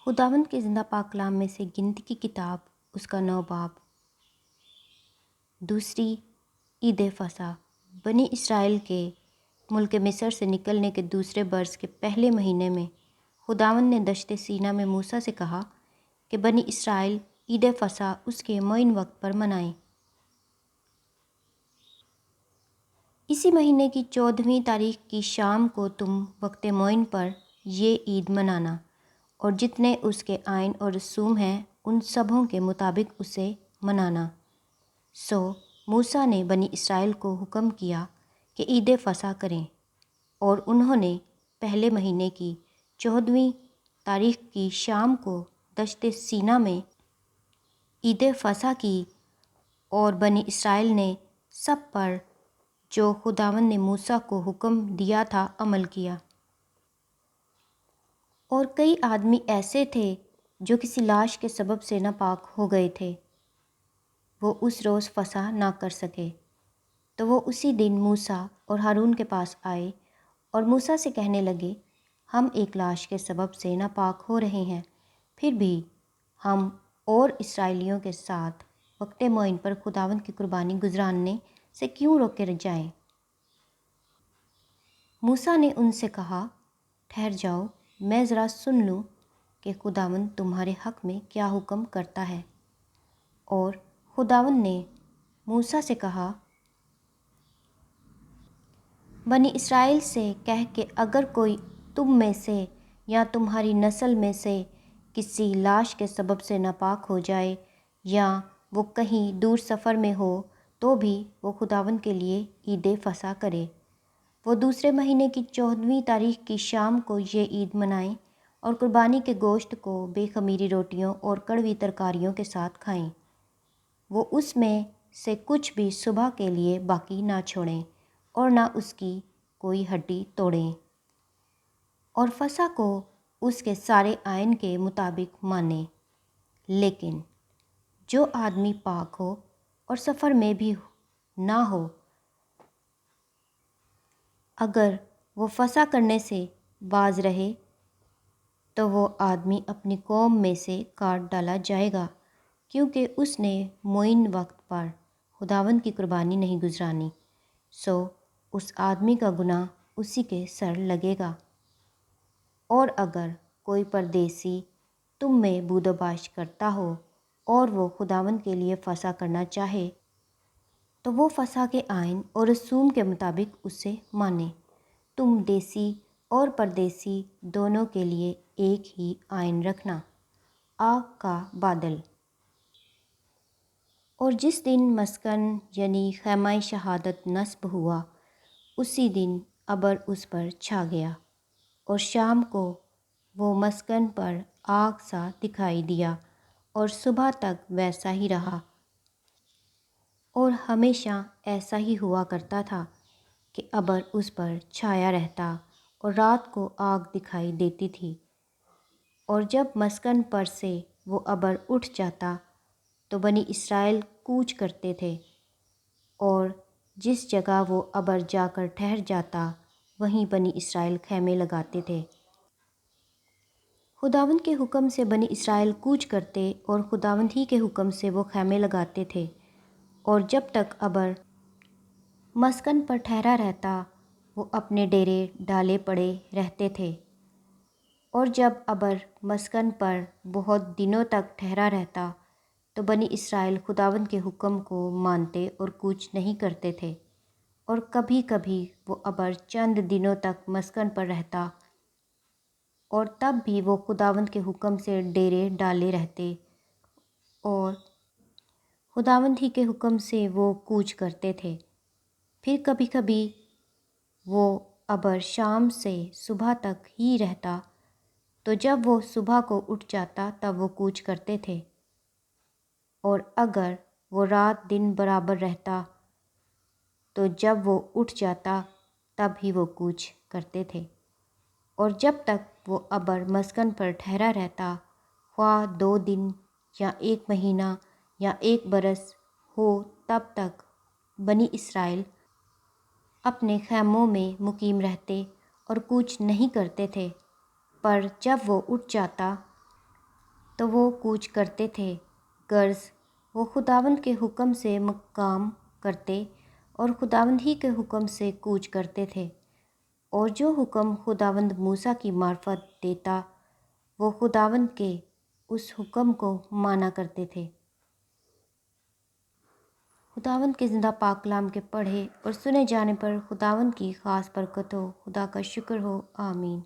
خداوند کے زندہ پاک کلام میں سے گنتی کی کتاب اس کا 9 باب۔ دوسری عید فصح بنی اسرائیل کے ملک مصر سے نکلنے کے دوسرے برس کے پہلے مہینے میں خداوند نے دشت سینا میں موسیٰ سے کہا کہ بنی اسرائیل عید فصح اس کے معین وقت پر منائیں۔ اسی مہینے کی 14ویں تاریخ کی شام کو تم وقت معین پر یہ عید منانا، اور جتنے اس کے آئین اور رسوم ہیں ان سبھوں کے مطابق اسے منانا۔ سو موسیٰ نے بنی اسرائیل کو حکم کیا کہ عید فصح کریں، اور انہوں نے پہلے مہینے کی 14ویں تاریخ کی شام کو دشت سینا میں عید فصح کی، اور بنی اسرائیل نے سب پر جو خداوند نے موسیٰ کو حکم دیا تھا عمل کیا۔ اور کئی آدمی ایسے تھے جو کسی لاش کے سبب سے ناپاک ہو گئے تھے، وہ اس روز فصح نہ کر سکے، تو وہ اسی دن موسیٰ اور ہارون کے پاس آئے اور موسیٰ سے کہنے لگے، ہم ایک لاش کے سبب سے ناپاک ہو رہے ہیں، پھر بھی ہم اور اسرائیلیوں کے ساتھ وقت معین پر خداوند کی قربانی گزارنے سے کیوں روکے جائیں؟ موسیٰ نے ان سے کہا، ٹھہر جاؤ، میں ذرا سن لوں کہ خداوند تمہارے حق میں کیا حکم کرتا ہے۔ اور خداوند نے موسیٰ سے کہا، بنی اسرائیل سے کہہ کہ اگر کوئی تم میں سے یا تمہاری نسل میں سے کسی لاش کے سبب سے ناپاک ہو جائے، یا وہ کہیں دور سفر میں ہو، تو بھی وہ خداوند کے لیے عید فصح کرے۔ وہ دوسرے مہینے کی 14ویں تاریخ کی شام کو یہ عید منائیں اور قربانی کے گوشت کو بے خمیری روٹیوں اور کڑوی ترکاریوں کے ساتھ کھائیں۔ وہ اس میں سے کچھ بھی صبح کے لیے باقی نہ چھوڑیں اور نہ اس کی کوئی ہڈی توڑیں، اور فصح کو اس کے سارے آئین کے مطابق مانیں۔ لیکن جو آدمی پاک ہو اور سفر میں بھی نہ ہو، اگر وہ فصح کرنے سے باز رہے تو وہ آدمی اپنی قوم میں سے کاٹ ڈالا جائے گا، کیونکہ اس نے معین وقت پر خداوند کی قربانی نہیں گزرانی، سو اس آدمی کا گناہ اسی کے سر لگے گا۔ اور اگر کوئی پردیسی تم میں بود و باش کرتا ہو اور وہ خداوند کے لیے فصح کرنا چاہے، تو وہ فصح کے آئین اور رسوم کے مطابق اسے مانے۔ تم دیسی اور پردیسی دونوں کے لیے ایک ہی آئین رکھنا۔ آگ کا بادل۔ اور جس دن مسکن یعنی خیمہ شہادت نصب ہوا، اسی دن ابر اس پر چھا گیا، اور شام کو وہ مسکن پر آگ سا دکھائی دیا، اور صبح تک ویسا ہی رہا۔ اور ہمیشہ ایسا ہی ہوا کرتا تھا کہ ابر اس پر چھایا رہتا اور رات کو آگ دکھائی دیتی تھی۔ اور جب مسکن پر سے وہ ابر اٹھ جاتا تو بنی اسرائیل کوچ کرتے تھے، اور جس جگہ وہ ابر جا کر ٹھہر جاتا وہیں بنی اسرائیل خیمے لگاتے تھے۔ خداوند کے حکم سے بنی اسرائیل کوچ کرتے اور خداوند ہی کے حکم سے وہ خیمے لگاتے تھے، اور جب تک ابر مسکن پر ٹھہرا رہتا وہ اپنے ڈیرے ڈالے پڑے رہتے تھے۔ اور جب ابر مسکن پر بہت دنوں تک ٹھہرا رہتا تو بنی اسرائیل خداوند کے حکم کو مانتے اور کوچ نہیں کرتے تھے۔ اور کبھی کبھی وہ ابر چند دنوں تک مسکن پر رہتا، اور تب بھی وہ خداوند کے حکم سے ڈیرے ڈالے رہتے، اور خداوند ہی کے حکم سے وہ کوچ کرتے تھے۔ پھر کبھی کبھی وہ ابر شام سے صبح تک ہی رہتا، تو جب وہ صبح کو اٹھ جاتا تب وہ کوچ کرتے تھے۔ اور اگر وہ رات دن برابر رہتا تو جب وہ اٹھ جاتا تب ہی وہ کوچ کرتے تھے۔ اور جب تک وہ ابر مسکن پر ٹھہرا رہتا، خواہ 2 دن یا 1 مہینہ یا 1 برس ہو، تب تک بنی اسرائیل اپنے خیموں میں مقیم رہتے اور کوچ نہیں کرتے تھے۔ پر جب وہ اٹھ جاتا تو وہ کوچ کرتے تھے، غرض وہ خداوند کے حکم سے کام کرتے اور خداوند ہی کے حکم سے کوچ کرتے تھے، اور جو حکم خداوند موسیٰ کی معرفت دیتا وہ خداوند کے اس حکم کو مانا کرتے تھے۔ خداوند کے زندہ پاک کلام کے پڑھے اور سنے جانے پر خداوند کی خاص برکت ہو۔ خدا کا شکر ہو، آمین۔